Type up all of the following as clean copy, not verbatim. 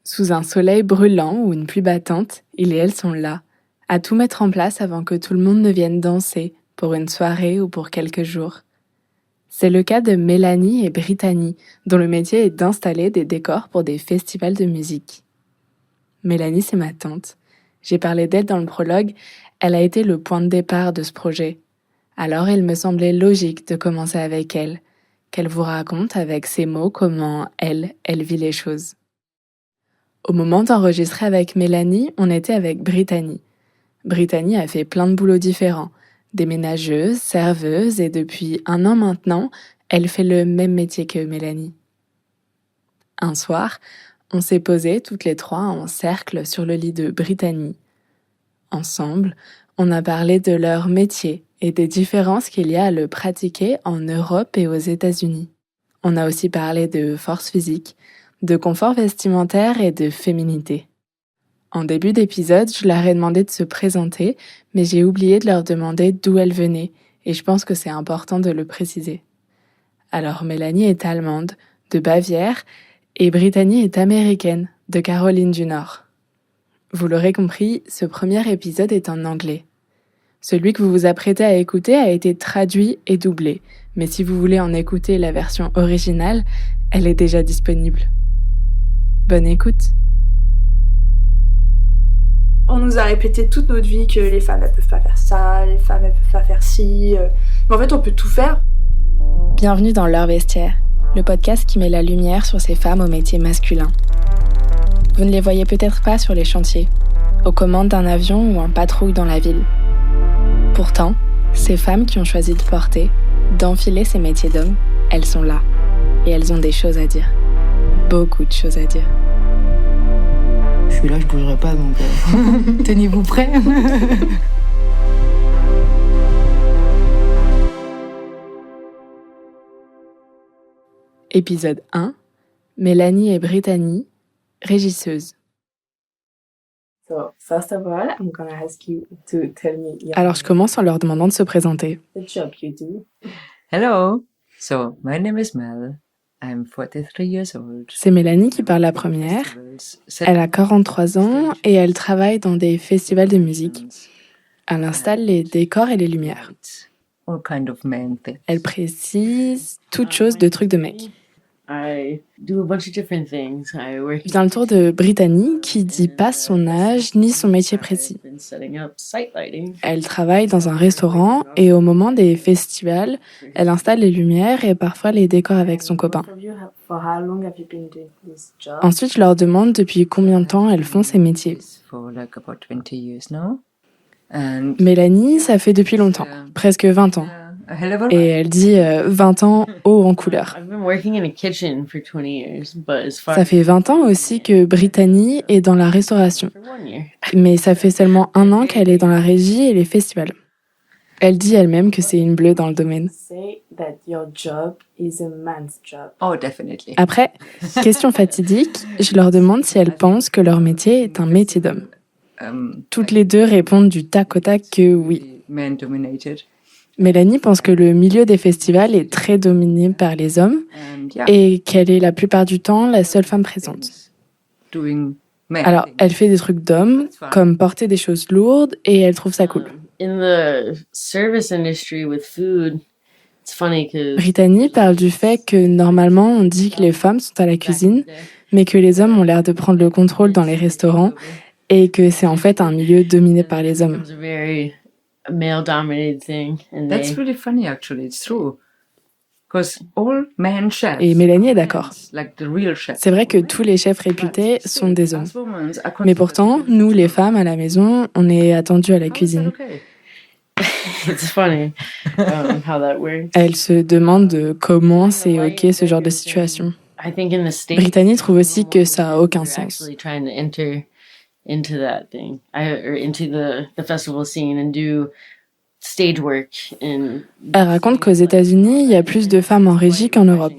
Sous un soleil brûlant ou une pluie battante, il et elle sont là, à tout mettre en place avant que tout le monde ne vienne danser, pour une soirée ou pour quelques jours. C'est le cas de Mélanie et Brittany, dont le métier est d'installer des décors pour des festivals de musique. Mélanie, c'est ma tante. J'ai parlé d'elle dans le prologue, elle a été le point de départ de ce projet. Alors il me semblait logique de commencer avec elle, qu'elle vous raconte avec ses mots comment elle vit les choses. Au moment d'enregistrer avec Mélanie, on était avec Brittany. Brittany a fait plein de boulots différents, déménageuse, serveuse et depuis 1 an maintenant, elle fait le même métier que Mélanie. Un soir, on s'est posés toutes les trois en cercle sur le lit de Brittany. Ensemble, on a parlé de leur métier et des différences qu'il y a à le pratiquer en Europe et aux États-Unis. On a aussi parlé de force physique, de confort vestimentaire et de féminité. En début d'épisode, je leur ai demandé de se présenter, mais j'ai oublié de leur demander d'où elles venaient, et je pense que c'est important de le préciser. Alors Mélanie est allemande, de Bavière, et Brittany est américaine, de Caroline du Nord. Vous l'aurez compris, ce premier épisode est en anglais. Celui que vous vous apprêtez à écouter a été traduit et doublé, mais si vous voulez en écouter la version originale, elle est déjà disponible. Bonne écoute. On nous a répété toute notre vie que les femmes elles peuvent pas faire ça, les femmes elles peuvent pas faire ci. Mais en fait on peut tout faire. Bienvenue dans Leur Vestiaire, le podcast qui met la lumière sur ces femmes aux métiers masculins. Vous ne les voyez peut-être pas sur les chantiers, aux commandes d'un avion ou en patrouille dans la ville. Pourtant, ces femmes qui ont choisi de porter, d'enfiler ces métiers d'hommes, elles sont là. Et elles ont des choses à dire. Beaucoup de choses à dire. Je suis là, je bougerai pas, donc tenez-vous prêts. Épisode 1. Mélanie et Brittany, régisseuses. So, first of all, I'm gonna ask you to tell me Alors je commence en leur demandant de se présenter. the job you do. Hello. So, my name is Mel. I'm 43 years old. C'est Mélanie qui parle la première. Elle a 43 ans et elle travaille dans des festivals de musique. Elle installe les décors et les lumières. All kind of men things. Elle précise toute chose de trucs de mec. I do a bunch of different things. I work. Vient le tour de Brittany qui dit pas son âge ni son métier précis. I've been setting up site lighting. Elle travaille dans un restaurant et au moment des festivals, elle installe les lumières et parfois les décors avec son copain. For how long have you been doing this job? Ensuite, je leur demande depuis combien de temps elles font ces métiers. For like about 20 years now. And Mélanie, ça fait depuis longtemps, presque 20 ans. a hell of a Et elle dit 20 ans haut en couleur. I've been working in a kitchen for 20 years, but as far Ça fait 20 ans aussi que Brittany est dans la restauration. for 1 year. Mais ça fait seulement 1 an qu'elle est dans la régie et les festivals. Elle dit elle-même que c'est une bleue dans le domaine. Say that your job is a man's job. Oh, definitely. Après, question fatidique, je leur demande si elles pensent que leur métier est un métier d'homme. Toutes les deux répondent du tac au tac que oui. Men dominated. Mélanie pense que le milieu des festivals est très dominé par les hommes And yeah, et qu'elle est la plupart du temps la seule femme présente. doing men Alors, things. elle fait des trucs d'hommes, comme porter des choses lourdes, et elle trouve ça cool. In the service industry with food, it's funny because Brittany parle du fait que normalement on dit que les femmes sont à la cuisine, mais que les hommes ont l'air de prendre le contrôle dans les restaurants et que c'est en fait un milieu dominé par les hommes. it's a very male-dominated thing, and That's they really funny, actually. It's true. Because all men chefs. Et Mélanie est d'accord. Like the real chefs. C'est vrai que tous les chefs réputés sont des hommes. As women are Mais pourtant, considered- nous les femmes à la maison, on est attendus à la How is that cuisine. okay? it's funny how that works. Elle se demande comment c'est ok ce genre de situation. I think in the States, Brittany trouve aussi que ça a aucun we're sens. actually trying to enter into that thing, or into the festival scene and do stage work. And Elle raconte qu'aux États-Unis, il y a plus de femmes en régie qu'en Europe.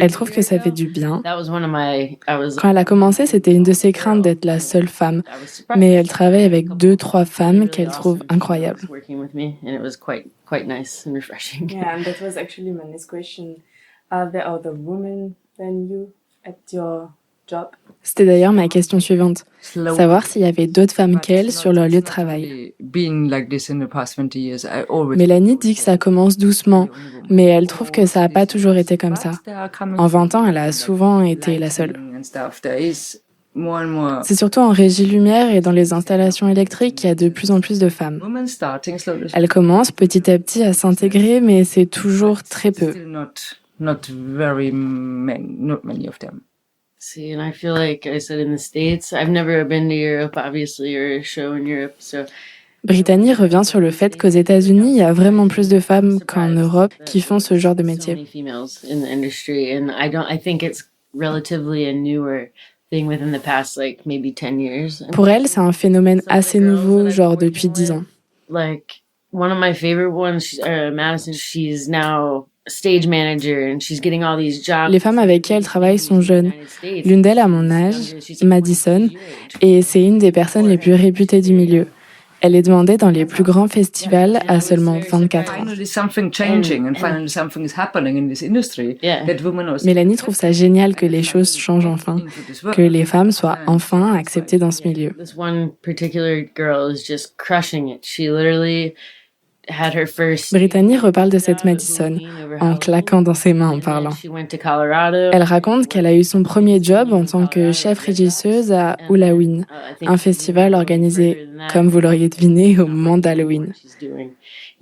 Elle trouve que ça fait du bien. That was one of my. I was. Quand elle a commencé, c'était une de ses craintes d'être la seule femme. Mais elle travaille avec 2-3 femmes qu'elle trouve incroyables. Working with me, and it was quite nice and refreshing. Yeah, and that was actually my next question. Are there other women than you at your job. C'était d'ailleurs ma question suivante. Savoir s'il y avait d'autres femmes qu'elle sur leur lieu de travail. Mélanie dit que ça commence doucement, mais elle trouve que ça n'a pas toujours été comme ça. En 20 ans, elle a souvent été la seule. C'est surtout en régie lumière et dans les installations électriques qu'il y a de plus en plus de femmes. Elles commencent petit à petit à s'intégrer, mais c'est toujours très peu. See, and I feel like I said in the States, I've never been to Europe, obviously, or a show in Europe, so... Brittany revient sur le fait qu'aux États-Unis, il y a vraiment plus de femmes qu'en Europe qui font ce genre de métier. Pour elle, c'est un phénomène assez nouveau, genre depuis 10 ans. Like, one of my favorite ones, Madison, she's now stage manager and she's getting all these jobs. Les femmes avec qui elle travaille sont jeunes. L'une d'elles a mon âge, Madison, et c'est une des personnes les plus réputées du milieu. Elle est demandée dans les plus grands festivals à seulement 24 ans. Mélanie trouve ça génial que les choses changent enfin, que les femmes soient enfin acceptées dans ce milieu. This one particular girl is just crushing it. She literally had her first... Brittany reparle de cette Madison, en claquant dans ses mains en parlant. Elle raconte qu'elle a eu son premier job en tant que chef régisseuse à Halloween, un festival organisé, comme vous l'auriez deviné, au moment d'Halloween.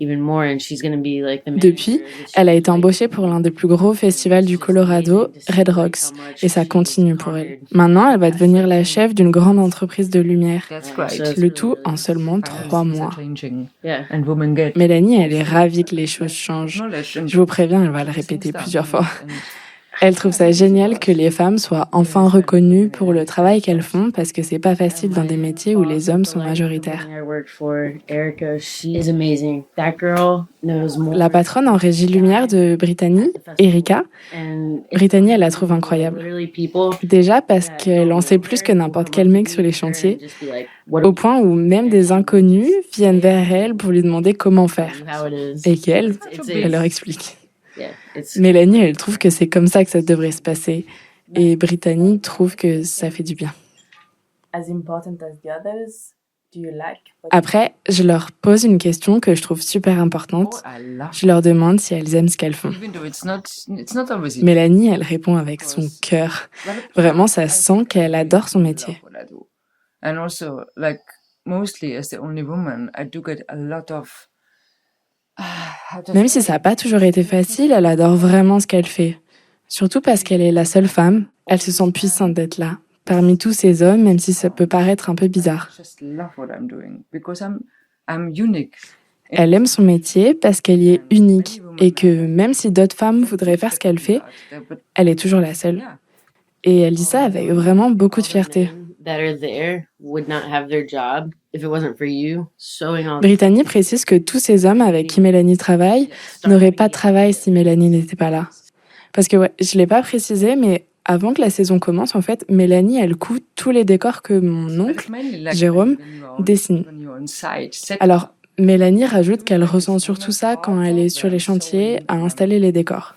Depuis, elle a été embauchée pour l'un des plus gros festivals du Colorado, Red Rocks, et ça continue pour elle. Maintenant, elle va devenir la chef d'une grande entreprise de lumière, le tout en seulement 3 mois. Mélanie, elle est ravie que les choses changent. Je vous préviens, elle va le répéter plusieurs fois. Elle trouve ça génial que les femmes soient enfin reconnues pour le travail qu'elles font parce que c'est pas facile dans des métiers où les hommes sont majoritaires. La patronne en régie lumière de Brittany, Erika, Brittany, elle la trouve incroyable. Déjà parce qu'elle en sait plus que n'importe quel mec sur les chantiers, au point où même des inconnus viennent vers elle pour lui demander comment faire. Et qu'elle, elle leur explique. Mélanie, elle trouve que c'est comme ça que ça devrait se passer. Et Brittany trouve que ça fait du bien. Après, je leur pose une question que je trouve super importante. Je leur demande si elles aiment ce qu'elles font. Mélanie, elle répond avec son cœur. Vraiment, ça sent qu'elle adore son métier. Même si ça n'a pas toujours été facile, elle adore vraiment ce qu'elle fait. Surtout parce qu'elle est la seule femme, elle se sent puissante d'être là, parmi tous ces hommes, même si ça peut paraître un peu bizarre. Elle aime son métier parce qu'elle y est unique et que même si d'autres femmes voudraient faire ce qu'elle fait, elle est toujours la seule. Et elle dit ça avec vraiment beaucoup de fierté. Brittany précise que tous ces hommes avec qui Mélanie travaille n'auraient pas de travail si Mélanie n'était pas là. Parce que je l'ai pas précisé, mais avant que la saison commence, en fait, Mélanie, elle coud tous les décors que mon oncle, Jérôme, dessine. Alors, Mélanie rajoute qu'elle ressent surtout ça quand elle est sur les chantiers à installer les décors.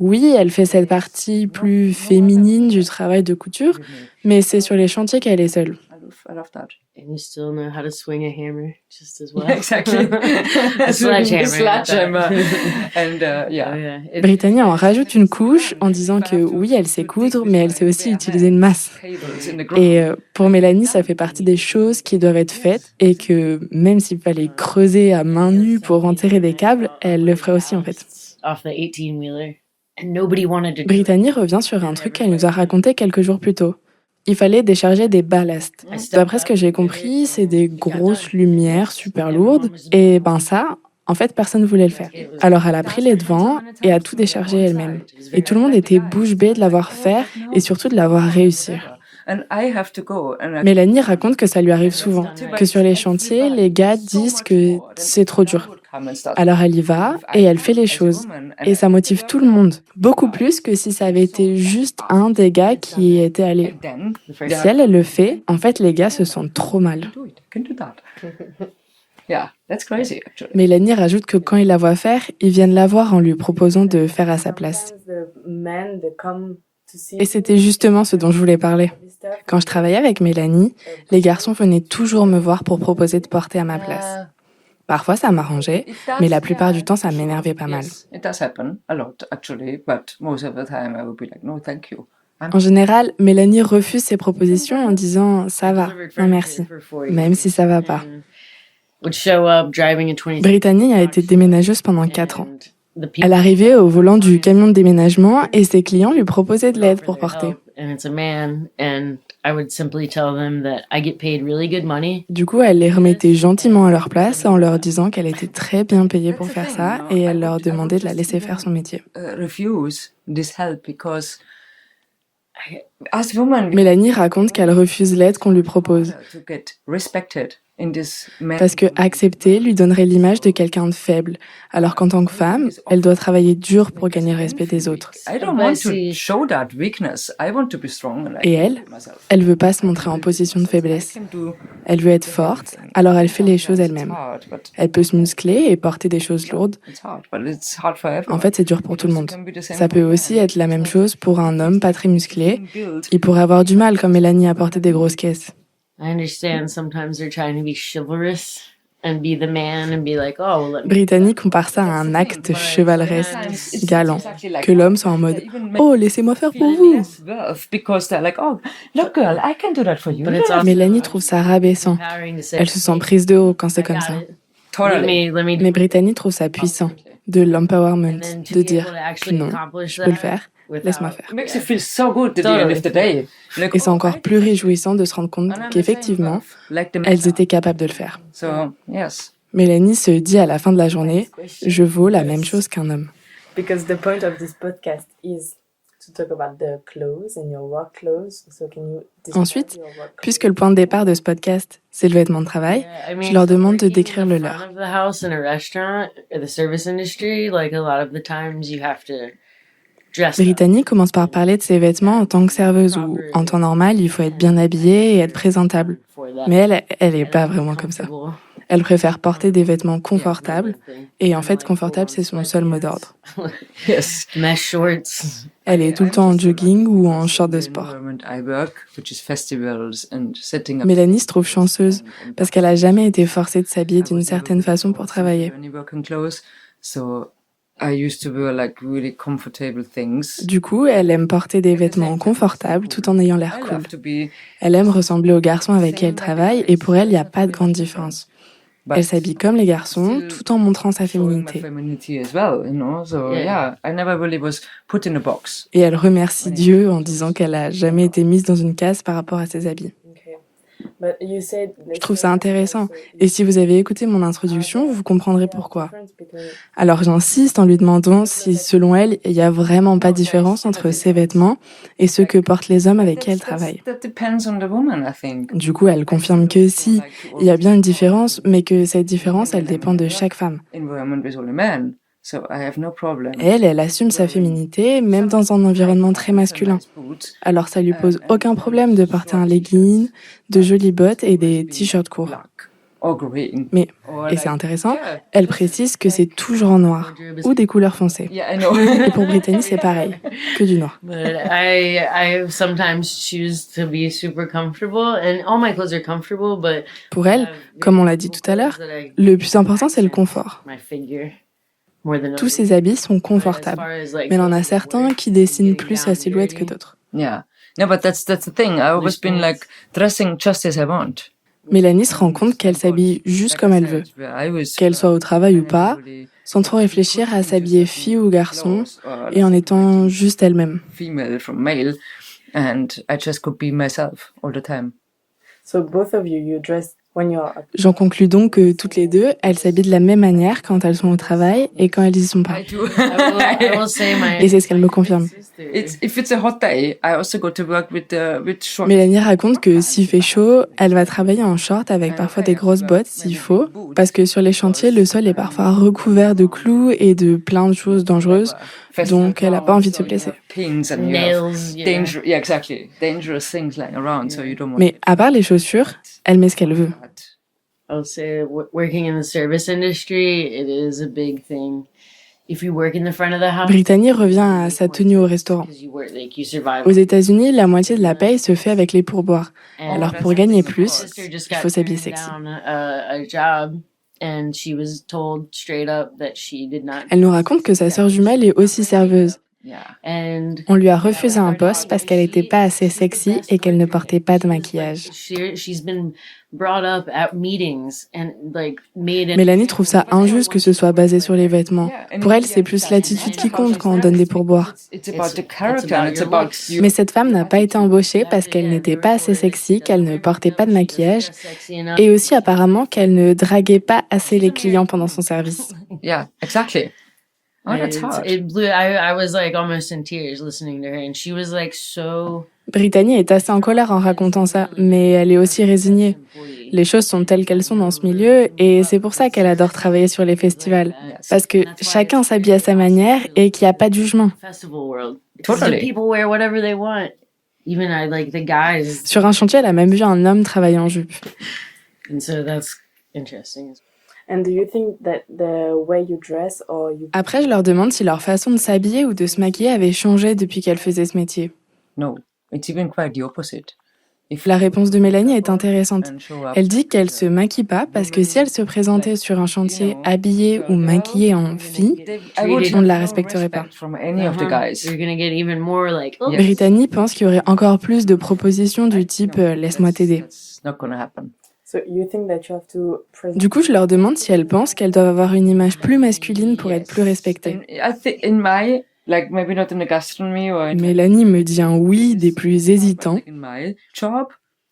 Oui, elle fait cette partie plus féminine du travail de couture, mais c'est sur les chantiers qu'elle est seule. And you still know how to swing a hammer just as well. Exactly. A sledgehammer. Brittany en rajoute une couche en disant que oui, elle sait coudre, mais elle sait aussi utiliser une masse. Et pour Mélanie, ça fait partie des choses qui doivent être faites et que même s'il fallait creuser à main nue pour enterrer des câbles, elle le ferait aussi en fait. Brittany revient sur un truc qu'elle nous a raconté quelques jours plus tôt. Il fallait décharger des ballasts. D'après ce que j'ai compris, c'est des grosses lumières super lourdes. Et ça, en fait, personne ne voulait le faire. Alors elle a pris les devants et a tout déchargé elle-même. Et tout le monde était bouche bée de l'avoir fait et surtout de l'avoir réussi. Mélanie raconte que ça lui arrive souvent, que sur les chantiers, les gars disent que c'est trop dur. Alors elle y va et elle fait les choses. Et ça motive tout le monde, beaucoup plus que si ça avait été juste un des gars qui y était allé. Si elle le fait, en fait les gars se sentent trop mal. Yeah, that's crazy actually. Mélanie rajoute que quand ils la voient faire, ils viennent la voir en lui proposant de faire à sa place. Et c'était justement ce dont je voulais parler. Quand je travaillais avec Mélanie, les garçons venaient toujours me voir pour proposer de porter à ma place. Parfois, ça m'arrangeait, mais la plupart du temps, ça m'énervait pas mal. Yes, it does happen a lot actually, but most of the time I would be like, no, thank you. En général, Mélanie refuse ces propositions en disant « ça va, non merci », même si ça va pas. Brittany a été déménageuse pendant 4 ans. Elle arrivait au volant du camion de déménagement et ses clients lui proposaient de l'aide pour porter. Du coup, elle les remettait gentiment à leur place en leur disant qu'elle était très bien payée pour faire ça et elle leur demandait de la laisser faire son métier. Refuse this help because as woman Mélanie raconte qu'elle refuse l'aide qu'on lui propose to get respected in this parce que accepter lui donnerait l'image de quelqu'un de faible, alors qu'en tant que femme, elle doit travailler dur pour gagner le respect des autres. I don't want to show that weakness. I want to be strong and Et elle veut pas se montrer en position de faiblesse. Elle veut être forte, alors elle fait les choses elle-même. Elle peut se muscler et porter des choses lourdes. En fait, c'est dur pour tout le monde. Ça peut aussi être la même chose pour un homme pas très musclé. Il pourrait avoir du mal, comme Mélanie, à porter des grosses caisses. Brittany compare ça à un acte chevaleresque, galant, que l'homme soit en mode « Oh, laissez-moi faire pour vous !» Mélanie trouve ça rabaissant. Elle se sent prise de haut quand c'est comme ça. Mais Brittany trouve ça puissant, de l'empowerment, de dire « Non, je peux le faire. Laisse-moi faire. » Et c'est encore plus réjouissant de se rendre compte qu'effectivement, elles étaient capables de le faire. Mélanie se dit à la fin de la journée, je vaux la même chose qu'un homme. Ensuite, puisque le point de départ de ce podcast, c'est le vêtement de travail, je leur demande de décrire le leur. Brittany commence par parler de ses vêtements en tant que serveuse où, en temps normal, il faut être bien habillé et être présentable. Mais elle est pas vraiment comme ça. Elle préfère porter des vêtements confortables et en fait, confortable, c'est son seul mot d'ordre. Elle est tout le temps en jogging ou en short de sport. Mélanie se trouve chanceuse parce qu'elle a jamais été forcée de s'habiller d'une certaine façon pour travailler. Du coup, elle aime porter des vêtements confortables tout en ayant l'air cool. Elle aime ressembler aux garçons avec qui elle travaille et pour elle, il n'y a pas de grande différence. Elle s'habille comme les garçons tout en montrant sa féminité. Et elle remercie Dieu en disant qu'elle a jamais été mise dans une case par rapport à ses habits. Je trouve ça intéressant. Et si vous avez écouté mon introduction, vous comprendrez pourquoi. Alors j'insiste en lui demandant si, selon elle, il n'y a vraiment pas de différence entre ses vêtements et ceux que portent les hommes avec qui elle travaille. Du coup, elle confirme que si, il y a bien une différence, mais que cette différence, elle dépend de chaque femme. Elle assume sa féminité, même dans un environnement très masculin. Alors ça lui pose aucun problème de porter un legging, de jolies bottes et des t-shirts courts. Mais, et c'est intéressant, elle précise que c'est toujours en noir ou des couleurs foncées. Et pour Brittany, c'est pareil, que du noir. Pour elle, comme on l'a dit tout à l'heure, le plus important, c'est le confort. Tous ses habits sont confortables, mais il en a certains qui dessinent plus sa silhouette que d'autres. Mélanie se rend compte qu'elle s'habille juste comme elle veut, qu'elle soit au travail ou pas, sans trop réfléchir à s'habiller fille ou garçon, et en étant juste elle-même. J'en conclus donc que toutes les deux, elles s'habillent de la même manière quand elles sont au travail et quand elles y sont pas. Et c'est ce qu'elle me confirme. Mélanie raconte que s'il fait chaud, elle va travailler en short avec parfois des grosses bottes s'il faut, parce que sur les chantiers, le sol est parfois recouvert de clous et de plein de choses dangereuses, donc elle n'a pas envie de se blesser. Mais à part les chaussures, elle met ce qu'elle veut. I'll say working in the service industry, it is a big thing. If you work in the front of the house, Brittany revient à sa tenue au restaurant. because you work, like, you survive. Aux États-Unis, la moitié de la paye se fait avec les pourboires. And Alors pour gagner my plus, sister just il got faut s'habiller turned sexy. down a job, and she was told straight up that she did not. Elle nous raconte que sa sœur jumelle est aussi serveuse. Yeah. And On lui a refusé un poste parce qu'elle n'était pas assez sexy et qu'elle ne portait pas de maquillage. She's been brought up at meetings and like made. Mélanie trouve ça injuste que ce soit basé sur les vêtements. Pour elle, c'est plus l'attitude qui compte quand on donne des pourboires. It's about the character and it's about you. Mais cette femme n'a pas été embauchée parce qu'elle n'était pas assez sexy, qu'elle ne portait pas de maquillage et aussi apparemment qu'elle ne draguait pas assez les clients pendant son service. Yeah, exactly. Oh, that's hard. It blew. I was like almost in tears listening to her, and she was like so. Brittany est assez en colère en racontant ça, mais elle est aussi résignée. Les choses sont telles qu'elles sont dans ce milieu et c'est pour ça qu'elle adore travailler sur les festivals. Parce que chacun s'habille à sa manière et qu'il n'y a pas de jugement. Festival world. Totally. People wear whatever they want. Even I like the guys, Sur un chantier, elle a même vu un homme travailler en jupe. and so that's interesting. And do you think that the way you dress or you Après, je leur demande si leur façon de s'habiller ou de se maquiller avait changé depuis qu'elle faisait ce métier. No, it's even quite the opposite. If La réponse de Mélanie est intéressante. and show up, Elle dit qu'elle se maquille pas parce que si elle se présentait sur un chantier habillée ou maquillée en fille, I would on ne la have no respecterait pas. respect from any of the guys. You're gonna get even more like. Oh, Yes. Brittany pense qu'il y aurait encore plus de propositions du type laisse-moi t'aider. That's not gonna happen. so you think that you have to present Du coup, je leur demande si elles pensent qu'elles doivent avoir une image plus masculine pour être plus respectées. I think in my, like, maybe not in the gastronomy or in Mélanie me dit un oui des plus hésitants. in my job,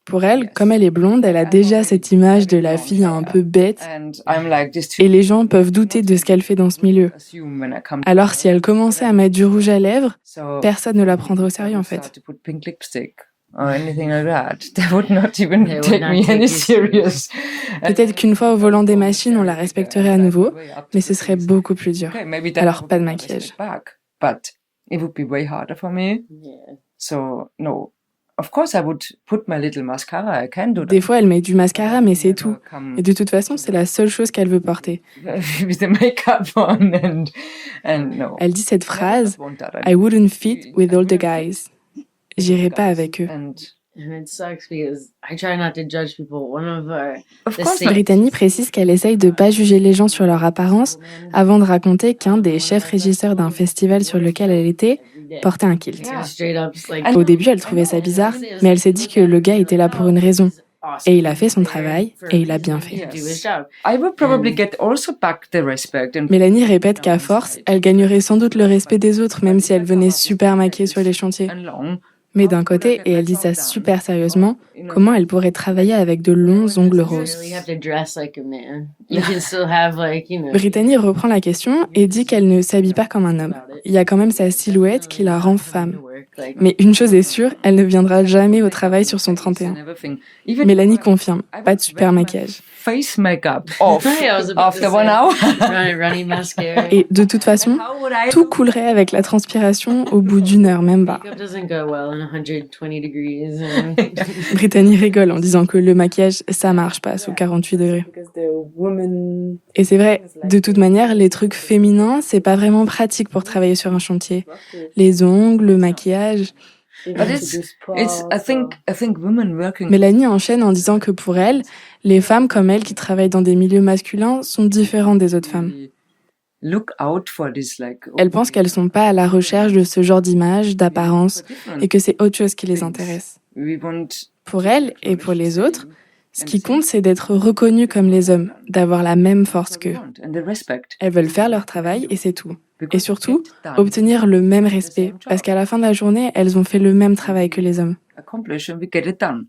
Pour elle, comme elle est blonde, elle a déjà cette image de la fille un peu bête and I'm like this et les gens peuvent douter de ce qu'elle fait dans ce milieu. assume when I come. Alors si elle commençait à mettre du rouge à lèvres, So personne ne la prendrait au sérieux en start fait. to put pink lipstick or anything like that. They would not even They would take not me take any you serious. Peut-être qu'une fois au volant des machines, on la respecterait à nouveau, mais ce serait beaucoup plus dur. Okay, maybe that Alors, would pas de be maquillage. step back, but it would be way harder for me. Yeah. So no, of course I would put my little mascara. I can do that. Des fois, elle met du mascara, mais c'est tout. Come Et de toute façon, c'est la seule chose qu'elle veut porter. with the makeup on and no. Elle dit cette phrase, I want that. I wouldn't fit with all the guys. J'irai pas avec eux. And And it sucks because I try not to judge people. One of our of the course same- Brittany précise qu'elle essaye de pas juger les gens sur leur apparence avant de raconter qu'un des chefs régisseurs d'un festival sur lequel elle était portait un kilt. Yeah. Straight up, it's like Au début, elle trouvait ça bizarre, mais elle s'est dit que le gars était là pour une raison. awesome. Et il a fait son travail, et il a bien fait. To do his job. I would probably get also back the respect and Mélanie répète qu'à force, elle gagnerait sans doute le respect des autres, même si elle venait super maquillée sur les chantiers. and long. Mais d'un côté, et elle dit ça super sérieusement, comment elle pourrait travailler avec de longs ongles You roses. really have to dress like a man. You can still have like, you know. Brittany reprend la question et dit qu'elle ne s'habille pas comme un homme. Il y a quand même sa silhouette qui la rend femme. Mais une chose est sûre, elle ne viendra jamais au travail sur son 31. and everything. Even Mélanie confirme, pas de super maquillage. face makeup off I was about to after 1 say. hour. Running mascara. Et de toute façon, How would I tout coulerait avec la transpiration au bout d'une heure, même pas. Makeup doesn't go well in 120 degrees. And Brittany rigole en disant que le maquillage, ça marche pas sous 48 degrés. because the woman Et c'est vrai, de toute manière, les trucs féminins, c'est pas vraiment pratique pour travailler sur un chantier. Les ongles, le maquillage. even to it's- do sports It's I think women working Mélanie enchaîne en disant que pour elle, les femmes comme elle qui travaillent dans des milieux masculins sont différentes des autres femmes. look out for this like Elle pense qu'elles sont pas à la recherche de ce genre d'image, d'apparence, et que c'est autre chose qui les intéresse. we want Pour elle et pour les autres, ce qui compte, c'est d'être reconnues comme les hommes, d'avoir la même force qu'eux. and the respect. Elles veulent faire leur travail et c'est tout. Et Because surtout, get done, obtenir le même respect, parce qu'à la fin de la journée, elles ont fait le même travail que les hommes. accomplish and we get it done.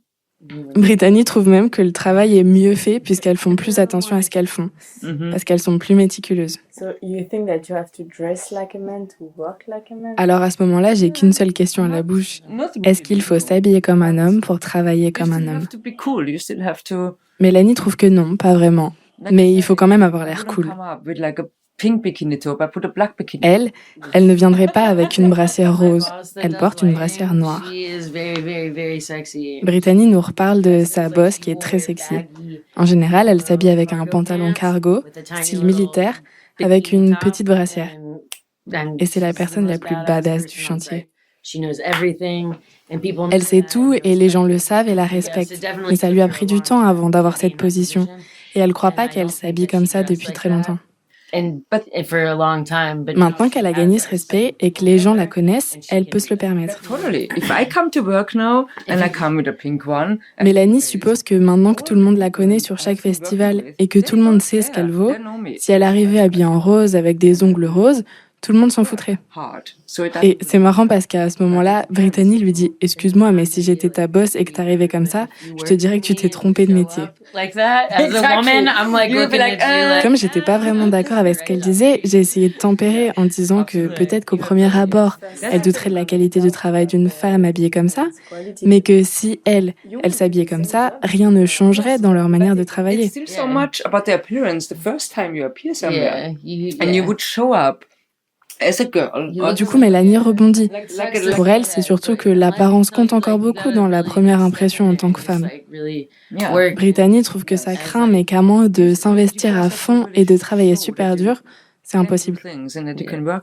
Brittany trouve même que le travail est mieux fait puisqu'elles font plus attention à ce qu'elles font, Mhm. parce qu'elles sont plus méticuleuses. so you think that you have to dress like a man to work like a man Alors à ce moment-là, j'ai qu'une seule question à la bouche. Not to be Est-ce qu'il faut s'habiller comme un homme pour travailler comme You un still homme? have to be cool. You still have to. Mélanie trouve que non, pas vraiment. like Mais I il faut said, quand même avoir l'air I wouldn't cool. come up with like a pink bikini top. I put a black bikini. Elle ne viendrait pas avec une brassière rose. Elle porte une brassière noire. She is very, very, very sexy. Brittany nous reparle de sa boss qui est très sexy. En général, elle s'habille avec un pantalon cargo, style militaire, avec une petite brassière. Et c'est la personne la plus badass du chantier. Elle sait tout et les gens le savent et la respectent. Mais ça lui a pris du temps avant d'avoir cette position. Et elle croit pas qu'elle s'habille comme ça depuis très longtemps. Maintenant qu'elle a gagné ce respect et que les gens la connaissent, elle peut se le permettre. Totally. If I come to work now and I come with a pink one. Mélanie suppose que maintenant que tout le monde la connaît sur chaque festival et que tout le monde sait ce qu'elle vaut, si elle arrivait habillée en rose avec des ongles roses, tout le monde s'en foutrait. Et c'est marrant parce qu'à ce moment-là, Brittany lui dit « Excuse-moi, mais si j'étais ta boss et que t'arrivais comme ça, je te dirais que tu t'es trompée de métier. » Comme j'étais pas vraiment d'accord avec ce qu'elle disait, j'ai essayé de tempérer en disant que peut-être qu'au premier abord, elle douterait de la qualité du travail d'une femme habillée comme ça, mais que si elle s'habillait comme ça, rien ne changerait dans leur manière de travailler. It's still so much about the appearance the first time you appear somewhere. And you would show up as a girl. Du coup, Mélanie rebondit. Pour elle, c'est surtout que l'apparence compte encore beaucoup dans la première impression en tant que femme. Brittany trouve que ça craint, mais qu'à moins de s'investir à fond et de travailler super dur, c'est impossible.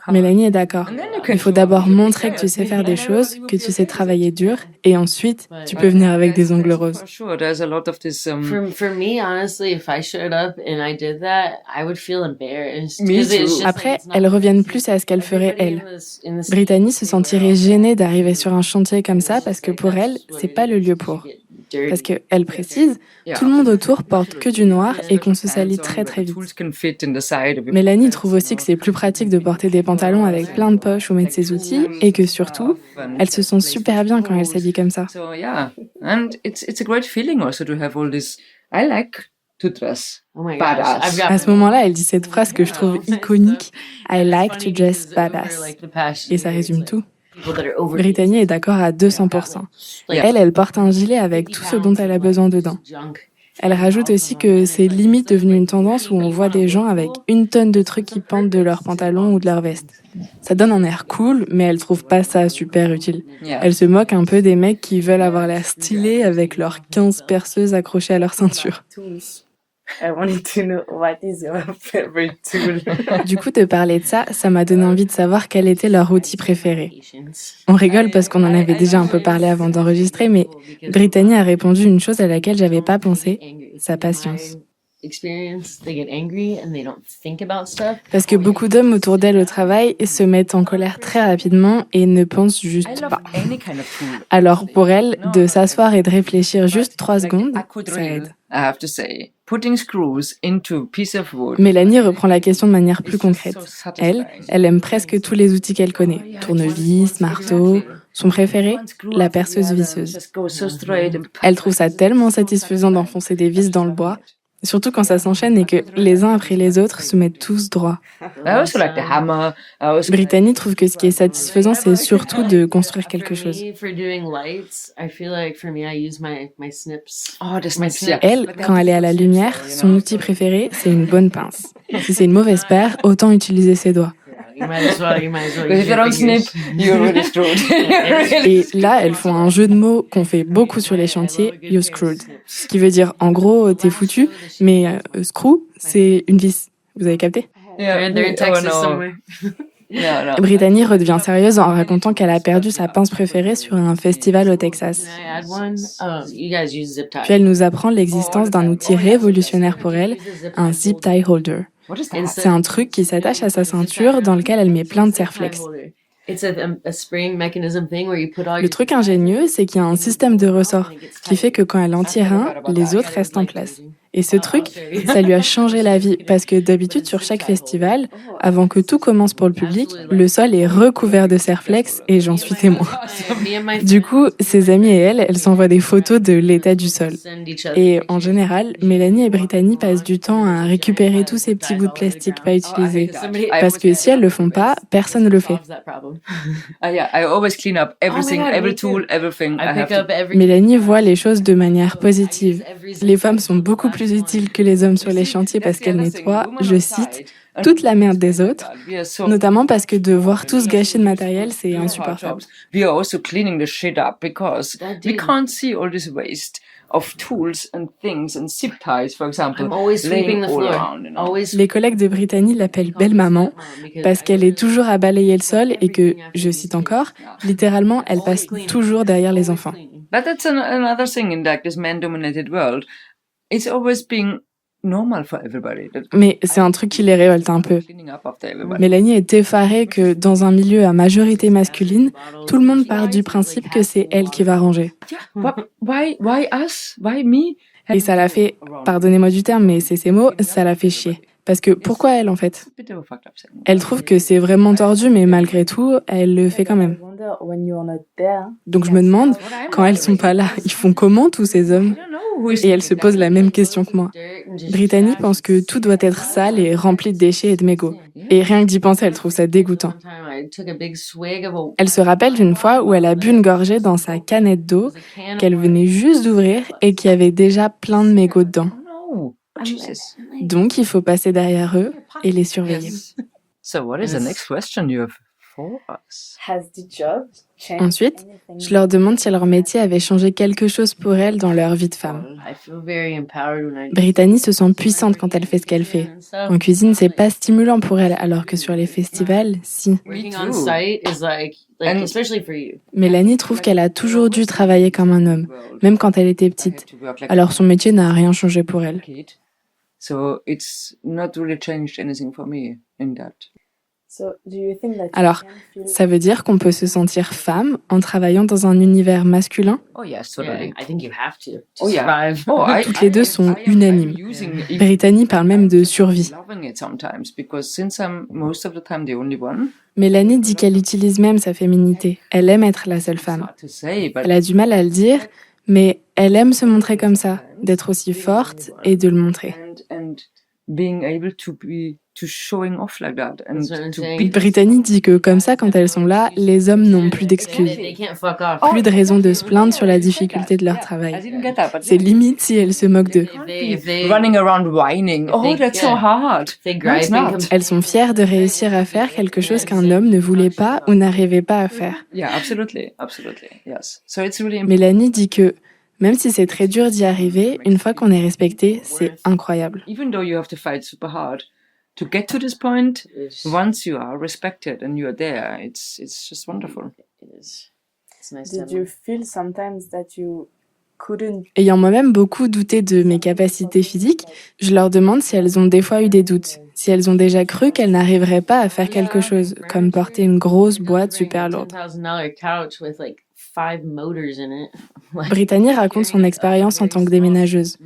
Mélanie est d'accord. Il faut d'abord montrer que tu sais faire des choses, que tu sais travailler dur, et ensuite, tu peux venir avec des ongles roses. For me, honestly, if I showed up and I did that, I would feel embarrassed. Après, elles reviennent plus à ce qu'elle ferait elle. Brittany se sentirait gênée d'arriver sur un chantier comme ça parce que pour elle, c'est pas le lieu pour. Parce que, elle précise, tout le monde autour porte que du noir et qu'on se salit très très vite. Mélanie trouve aussi que c'est plus pratique de porter des pantalons avec plein de poches où mettre ses outils et que surtout, elle se sent super bien quand elle s'habille comme ça. So yeah, and it's a great feeling also to have all this. I like to dress badass. À ce moment-là, elle dit cette phrase que je trouve iconique, I like to dress badass. Et ça résume tout. Brittany est d'accord à 200%. Elle porte un gilet avec tout ce dont elle a besoin dedans. Elle rajoute aussi que c'est limite devenu une tendance où on voit des gens avec une tonne de trucs qui pendent de leurs pantalons ou de leur veste. Ça donne un air cool, mais elle trouve pas ça super utile. Elle se moque un peu des mecs qui veulent avoir l'air stylés avec leurs 15 perceuses accrochées à leur ceinture. I wanted to know what is your favorite tool. Du coup, de parler de ça, ça m'a donné envie de savoir quel était leur outil préféré. On rigole parce qu'on en avait déjà un peu parlé avant d'enregistrer, mais Brittany a répondu une chose à laquelle j'avais pas pensé, sa patience. Parce que beaucoup d'hommes autour d'elle au travail se mettent en colère très rapidement et ne pensent juste pas. Alors pour elle, de s'asseoir et de réfléchir juste 3 secondes, ça aide. Mélanie reprend la question de manière plus concrète. Elle aime presque tous les outils qu'elle connaît. Tournevis, marteau. Son préféré, la perceuse visseuse. Elle trouve ça tellement satisfaisant d'enfoncer des vis dans le bois. Surtout quand ça s'enchaîne et que les uns après les autres se mettent tous droits. Brittany trouve que ce qui est satisfaisant, c'est surtout de construire quelque chose. Elle, quand elle est à la lumière, son outil préféré, c'est une bonne pince. Si c'est une mauvaise paire, autant utiliser ses doigts. Et là, elles font un jeu de mots qu'on fait beaucoup sur les chantiers, you're screwed. Ce qui veut dire, en gros, t'es foutu, mais screw, c'est une vis. Vous avez capté? Brittany redevient sérieuse en racontant qu'elle a perdu sa pince préférée sur un festival au Texas. Puis elle nous apprend l'existence d'un outil révolutionnaire pour elle, un zip tie holder. C'est un truc qui s'attache à sa ceinture dans lequel elle met plein de serre-flex. Le truc ingénieux, c'est qu'il y a un système de ressort qui fait que quand elle en tire un, les autres restent en place. Et ce truc, ça lui a changé la vie parce que d'habitude, sur chaque festival, avant que tout commence pour le public, le sol est recouvert de serre-flex et j'en suis témoin. Du coup, ses amies et elles s'envoient des photos de l'état du sol. Et en général, Mélanie et Brittany passent du temps à récupérer tous ces petits bouts de plastique pas utilisés. Parce que si elles le font pas, personne ne le fait. Mélanie voit les choses de manière positive. Les femmes sont beaucoup plus utiles que les hommes sur les chantiers parce qu'elles nettoient, je cite, toute la merde des autres, notamment parce que de voir tout ce gâcher de matériel, c'est insupportable. We are also cleaning the shit up because we can't see all this waste of tools and things and zip ties, for example, I'm always sweeping the laying all floor. around, you know. Always Les collègues de Brittany l'appellent belle-maman parce qu'elle est toujours à balayer le sol et que, je cite encore, littéralement, elle passe toujours derrière les enfants. But that's another thing in like this man-dominated world. It's always being normal for everybody. Mais c'est un truc qui les révolte un peu. Cleaning up after everybody. Mélanie est effarée que, dans un milieu à majorité masculine, tout le monde part du principe que c'est elle qui va ranger. Why us? Why me? Et ça la fait, pardonnez-moi du terme, mais c'est ces mots, ça la fait chier. Parce que pourquoi elle, en fait? Bit of a fucked up thing. Elle trouve que c'est vraiment tordu, mais malgré tout, elle le fait quand même. I wonder when you're not there. Donc je me demande, quand elles sont pas là, ils font comment tous ces hommes? I don't know who is Et elle se pose la même question que moi. Brittany pense que tout doit être sale et rempli de déchets et de mégots. Et rien que d'y penser, elle trouve ça dégoûtant. Elle se rappelle d'une fois où elle a bu une gorgée dans sa canette d'eau qu'elle venait juste d'ouvrir et qui avait déjà plein de mégots dedans. No. Jesus. Donc il faut passer derrière eux et les surveiller. So what is the next question you have for us? Has the job changed Ensuite, anything? je leur demande si leur métier avait changé quelque chose pour elles dans leur vie de femme. I feel very empowered when I Brittany se sent puissante quand elle fait ce qu'elle fait. En cuisine, c'est pas stimulant pour elle, alors que sur les festivals, si. working Me on too. site is like And- especially for you. Mélanie trouve qu'elle a toujours dû travailler comme un homme, même quand elle était petite. Alors son métier n'a rien changé pour elle. So it's not really changed anything for me in that. So, do you think that you Alors, can feel ça veut dire qu'on peut se sentir femme en travaillant dans un univers masculin? Oh yes, Yeah, totally. I think you have to Oh, yeah. survive. Toutes les deux sont I'm unanimes. using Brittany parle même de survie. loving it sometimes because since I'm most of the time the only one, Mélanie dit qu'elle utilise même sa féminité. Elle aime être la seule it's femme. hard to say, but Elle a du mal à le dire, mais elle aime se montrer comme ça, d'être aussi forte et de le montrer. and being able to showing off like that and That's what I'm to saying. be Brittany dit que comme ça, quand elles sont là, les hommes n'ont plus d'excuses. They can't fuck off. Plus de raisons de se plaindre sur la difficulté de leur I travail. didn't get that, but C'est limite si elles se moquent d'eux. If they running around whining. Oh, they- that's so yeah. hard. they No, gripe it's and not. complain. Elles sont fières de réussir à faire quelque chose qu'un homme ne voulait pas ou n'arrivait pas à faire. Yeah, absolutely, yes. So it's really important. Mélanie dit que, même si c'est très dur d'y arriver, une fois qu'on est respecté, c'est incroyable. Even though you have to fight super hard to get to this point, once you are respected and you are there, it's just wonderful. It is. It's nice to did have you feel sometimes that you couldn't Ayant moi-même beaucoup douté de mes capacités physiques, je leur demande si elles ont des fois eu des doutes, si elles ont déjà cru qu'elles n'arriveraient pas à faire quelque chose, comme porter une grosse boîte super lourde. $10,000 couch with like 5 motors in it. Like, Brittany raconte son expérience en tant que déménageuse.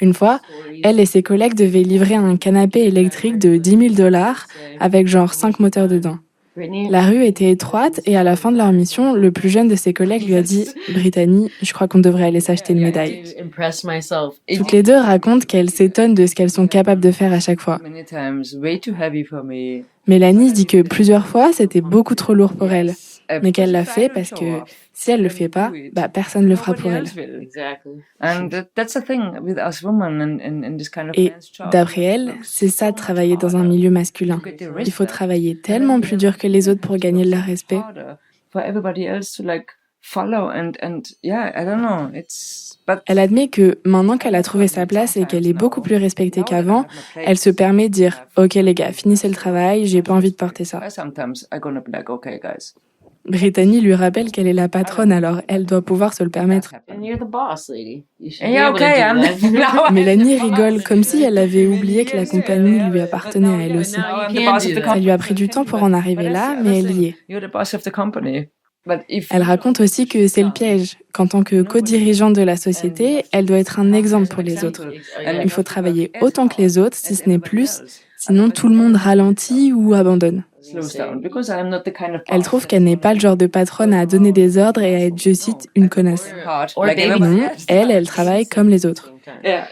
Une fois, elle et ses collègues devaient livrer un canapé électrique de $10,000 avec genre 5 moteurs dedans. Brittany, La rue était étroite et à la fin de leur mission, le plus jeune de ses collègues lui a dit « Brittany, je crois qu'on devrait aller s'acheter une médaille ». to impress myself. Toutes les deux racontent qu'elles s'étonnent de ce qu'elles sont capables de faire à chaque fois. Many times, way too heavy for me. Mélanie dit que plusieurs fois, c'était beaucoup trop lourd pour elle, mais qu'elle l'a fait parce que si elle le fait pas, bah personne le fera pour elle. Exactly. And that's the thing with us women in this kind of Et man's job. d'après elle, c'est ça de travailler dans un milieu masculin. Il faut travailler tellement plus dur que les autres pour gagner leur respect. Harder for everybody else to like follow and yeah, I don't know. It's but Elle admet que maintenant qu'elle a trouvé sa place et qu'elle est beaucoup plus respectée qu'avant, elle se permet de dire « Ok les gars, finissez le travail, j'ai pas envie de porter ça ». sometimes I'm gonna be like, okay, guys. Brittany lui rappelle qu'elle est la patronne, alors elle doit pouvoir se le permettre. And you're the boss, lady. You should Yeah, be able okay, to I'm do that. Mélanie rigole comme si elle avait oublié que la compagnie lui appartenait à elle aussi. I'm the can't boss of do the that. Ça lui company. a pris du temps pour en arriver là, mais elle y est. You're the boss of the company. But if Elle raconte aussi que c'est le piège, qu'en tant que co-dirigeante de la société, elle doit être un exemple pour les autres. Il faut travailler autant que les autres, si ce n'est plus, sinon tout le monde ralentit ou abandonne. slows down because I'm not the kind of Elle trouve qu'elle n'est pas le genre de patronne à donner des ordres et à être, je cite, une connasse. hard Or like baby. everybody Non, else. elle travaille comme les autres. Yeah,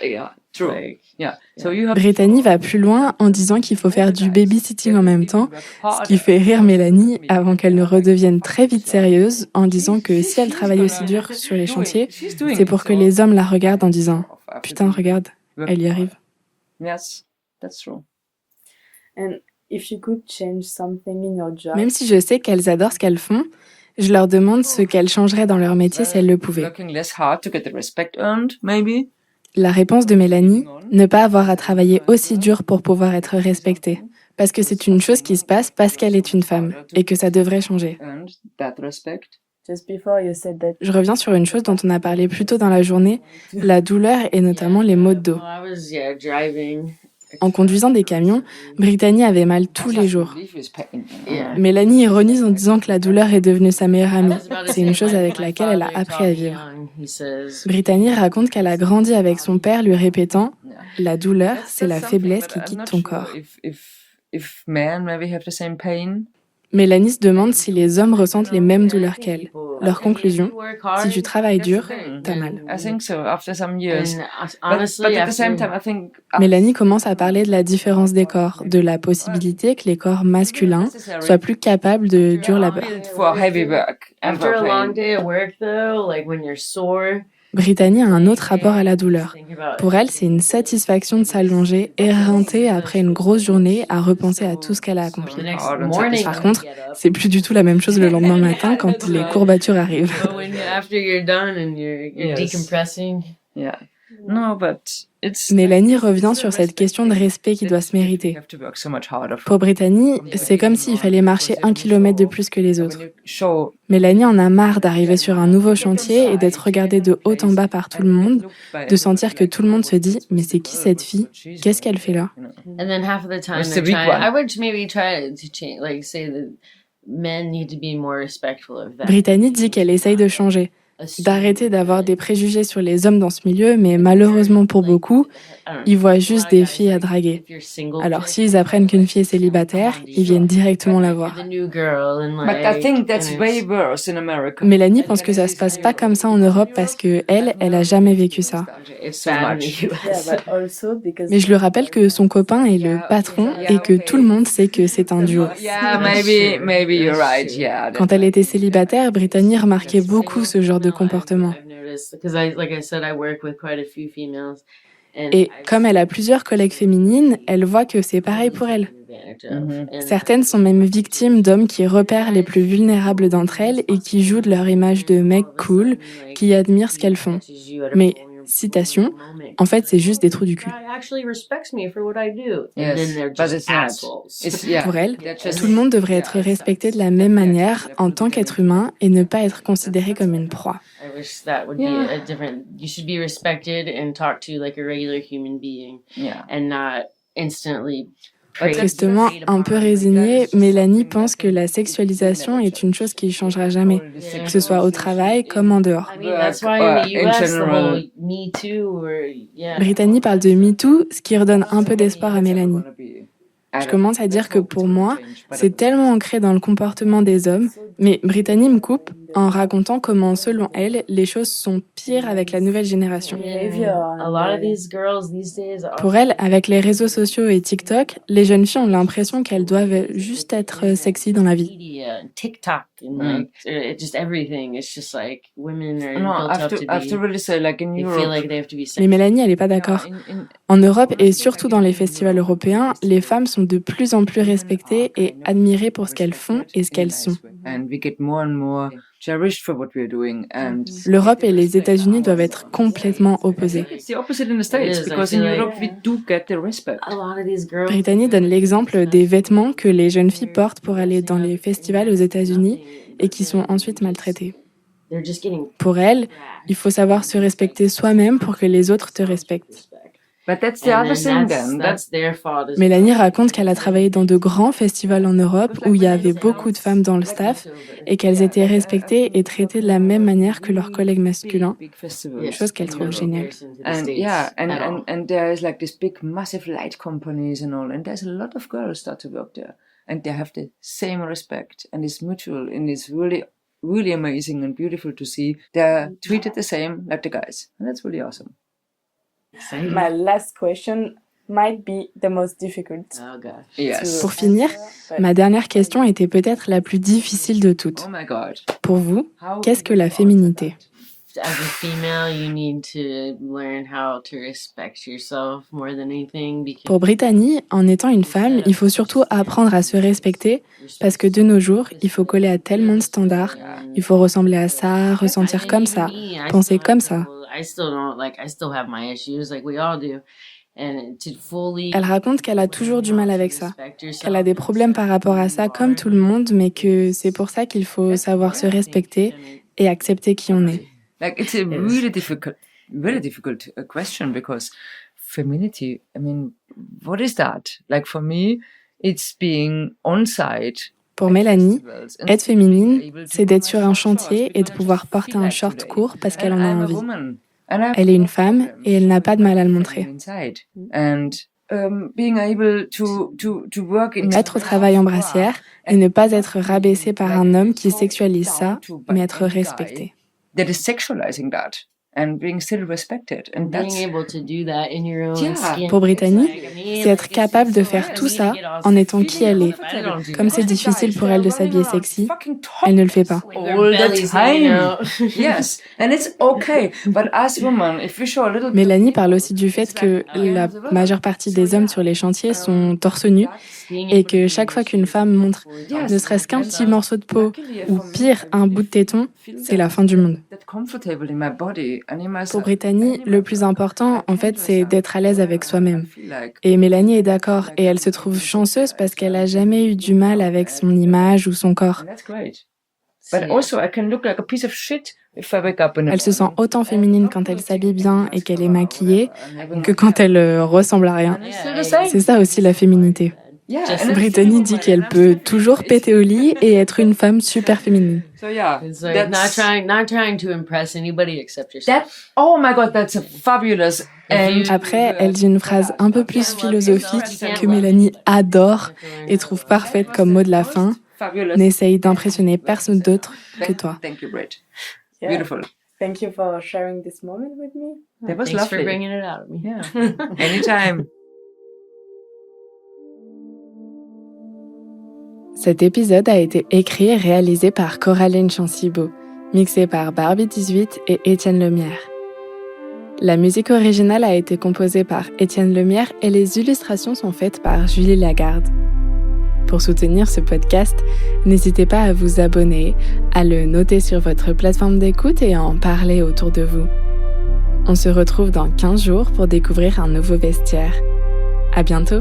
true. Like, Yeah. So you have Brittany va plus loin en disant qu'il faut faire du babysitting en même temps, ce qui fait rire Mélanie avant qu'elle ne redevienne très vite sérieuse en disant que si elle travaille aussi dur sur les chantiers, c'est pour que les hommes la regardent en disant « Putain, regarde, elle y arrive ». Yes, that's true. And if you could change something in your job, Même si je sais qu'elles adorent ce qu'elles font, je leur demande ce qu'elles changeraient dans leur métier si elles le pouvaient. Working less hard to get the respect earned, maybe. La réponse de Mélanie, ne pas avoir à travailler aussi dur pour pouvoir être respectée. Parce que c'est une chose qui se passe parce qu'elle est une femme et que ça devrait changer. Earned that respect. just before you said that Je reviens sur une chose dont on a parlé plus tôt dans la journée, la douleur et notamment les maux de dos. Well, I was driving. En conduisant des camions, Brittany avait mal tous les jours. Relief is pain. Yeah. Mélanie ironise en disant que la douleur est devenue sa meilleure amie. C'est une chose avec laquelle elle a appris à vivre. He says, Brittany raconte qu'elle a grandi avec son père lui répétant « La douleur, c'est la faiblesse qui quitte ton corps ». If men maybe have the same pain. Mélanie se demande si les hommes ressentent les mêmes douleurs qu'elle. Leur conclusion, si tu travailles dur, t'as mal. I think so. After some years. and honestly, But at the same after- time, I think. Mélanie commence à parler de la différence des corps, de la possibilité que les corps masculins soient plus capables de dur labeur. For heavy work and after for a long pain. day at work, though, like when you're sore, Brittany a un autre rapport à la douleur. think about Pour elle, c'est une satisfaction de s'allonger, éreinter après une grosse journée à repenser à tout ce qu'elle a accompli. the next Oh, don't morning. Par when contre, you get up, c'est plus du tout la même chose le lendemain matin quand les courbatures arrivent. but after you're done and you're Yes. decompressing, Yeah. No, but it's. Mélanie revient sur cette question de respect qui doit se mériter. You have to work so much harder. Pour Brittany, c'est comme s'il fallait marcher 1 kilomètre de plus que les autres. When you show. Mélanie en a marre d'arriver sur un nouveau chantier et d'être regardée de haut en bas par tout le monde, de sentir que tout le monde se dit « Mais c'est qui cette fille ? Qu'est-ce qu'elle fait là ?» and then half of the time What's they're the big trying, one? I would maybe try to change, like say that men need to be more respectful of that. Brittany dit qu'elle essaye de changer, d'arrêter d'avoir des préjugés sur les hommes dans ce milieu, mais malheureusement pour beaucoup, ils voient juste des filles à draguer. Alors s'ils apprennent qu'une fille est célibataire, ils viennent directement la voir. But I think that's way worse in America. Mélanie pense que ça se passe pas comme ça en Europe parce que elle a jamais vécu ça. It's so much. yeah, but also because Mais je lui rappelle que son copain est le patron et que tout le monde sait que c'est un duo. Yeah, maybe you're right. Yeah. Quand elle était célibataire, Brittany remarquait beaucoup ce genre de comportement. Et comme elle a plusieurs collègues féminines, elle voit que c'est pareil pour elle. Certaines sont même victimes d'hommes qui repèrent les plus vulnérables d'entre elles et qui jouent de leur image de mec cool, qui admirent ce qu'elles font. Mais, citation, en fait, c'est juste des trous du cul. Yes, but it's not. It's, yeah. Pour elle, That's just- tout le monde devrait être respecté de la même manière en tant qu'être humain et ne pas être considéré comme une proie. I wish that would be a different. You should be respected and talked to like a regular human being, Yeah. and not instantly. Tristement, un peu résignée, Mélanie pense que la sexualisation est une chose qui ne changera jamais, que ce soit au travail comme en dehors. I mean, that's why Or in the in US, the general. whole Me Too, or yeah. Brittany parle de MeToo, ce qui redonne un peu d'espoir à Mélanie. Je commence à dire que pour moi, c'est tellement ancré dans le comportement des hommes, mais Brittany me coupe en racontant comment, selon elle, les choses sont pires avec la nouvelle génération. A lot of these girls these days are Pour elle, avec les réseaux sociaux et TikTok, les jeunes filles ont l'impression qu'elles doivent juste être sexy dans la vie. media, and TikTok, and like just everything. It's just like women are No, I built up to have to be. really say, like in They feel Europe. like they have to be Mais sexy. Mélanie, elle est pas d'accord. En Europe et surtout dans les festivals européens, les femmes sont de plus en plus respectées et admirées pour ce qu'elles font et ce qu'elles sont. And we get more and more cherished for what we're doing. And L'Europe et les États-Unis doivent être complètement opposés. it's the opposite in the States, It is, I because in feel like- Europe we do get the respect. A lot of these girls. Brittany donne l'exemple des vêtements que les jeunes filles portent pour aller dans les festivals aux États-Unis et qui sont ensuite maltraités. They're just getting. Pour elle, il faut savoir se respecter soi-même pour que les autres te respectent. But that's the And other then thing then. that's their fault. as Mélanie well. raconte qu'elle a travaillé dans de grands festivals en Europe où il y avait beaucoup de femmes dans le staff et qu'elles étaient respectées et traitées de la même manière que leurs collègues masculins, Big festivals. chose qu'elle trouve géniale. And yeah, and there is like this big massive light companies and all, and there's a lot of girls start to work there, and they have the same respect, and it's mutual, and it's really amazing and beautiful to see. They're treated the same like the guys, and that's really awesome. my last question might be the most difficult. Oh gosh. Yes. Pour finir, ma dernière question était peut-être la plus difficile de toutes. Oh my God. Pour vous, How qu'est-ce que la féminité ? as a female, you need to learn how to respect yourself more than anything. Pour Brittany, en étant une femme, il faut surtout apprendre à se respecter parce que de nos jours, il faut coller à tellement de standards. Il faut ressembler à ça, ressentir comme ça, penser comme ça. I still have my issues, like we all do. Elle raconte qu'elle a toujours du mal avec ça, qu'elle a des problèmes par rapport à ça comme tout le monde, mais que c'est pour ça qu'il faut savoir se respecter et accepter qui on est. Like it's a really difficult question because femininity, I mean, what is that? Like for me, it's being on site. Pour Mélanie, être féminine, c'est d'être sur un chantier et de pouvoir porter un short court parce qu'elle en a envie. Elle est une femme et elle n'a pas de mal à le montrer. Être au travail en brassière et ne pas être rabaissée par un homme qui sexualise ça, mais être respectée. Pour Brittany, c'est être capable de faire tout ça en étant qui elle est. Comme c'est difficile pour elle de s'habiller sexy, elle ne le fait pas. Mélanie parle aussi du fait que la majeure partie des hommes sur les chantiers sont torse nu et que chaque fois qu'une femme montre ne serait-ce qu'un petit morceau de peau ou pire, un bout de téton, c'est la fin du monde. Pour Brittany, le plus important, en fait, c'est d'être à l'aise avec soi-même. Et Mélanie est d'accord et elle se trouve chanceuse parce qu'elle n'a jamais eu du mal avec son image ou son corps. Elle se sent autant féminine quand elle s'habille bien et qu'elle est maquillée que quand elle ressemble à rien. C'est ça aussi la féminité. Brittany dit qu'elle peut toujours péter au lit et être une femme super féminine. It's like not trying to impress anybody except yourself. Oh my God, that's fabulous. Après, elle dit une phrase un peu plus philosophique que Mélanie adore et trouve parfaite comme mot de la fin. N'essaye d'impressionner personne d'autre que toi. Thank you, Britt. Beautiful. Thank you for sharing this moment with me. That was Thanks lovely. for bringing it out of me. Yeah. Anytime. Cet épisode a été écrit et réalisé par Coraline Chancy-Beau, mixé par Barbie18 et Étienne Lemierre. La musique originale a été composée par Étienne Lemierre et les illustrations sont faites par Julie Lagarde. Pour soutenir ce podcast, n'hésitez pas à vous abonner, à le noter sur votre plateforme d'écoute et à en parler autour de vous. On se retrouve dans 15 jours pour découvrir un nouveau vestiaire. À bientôt!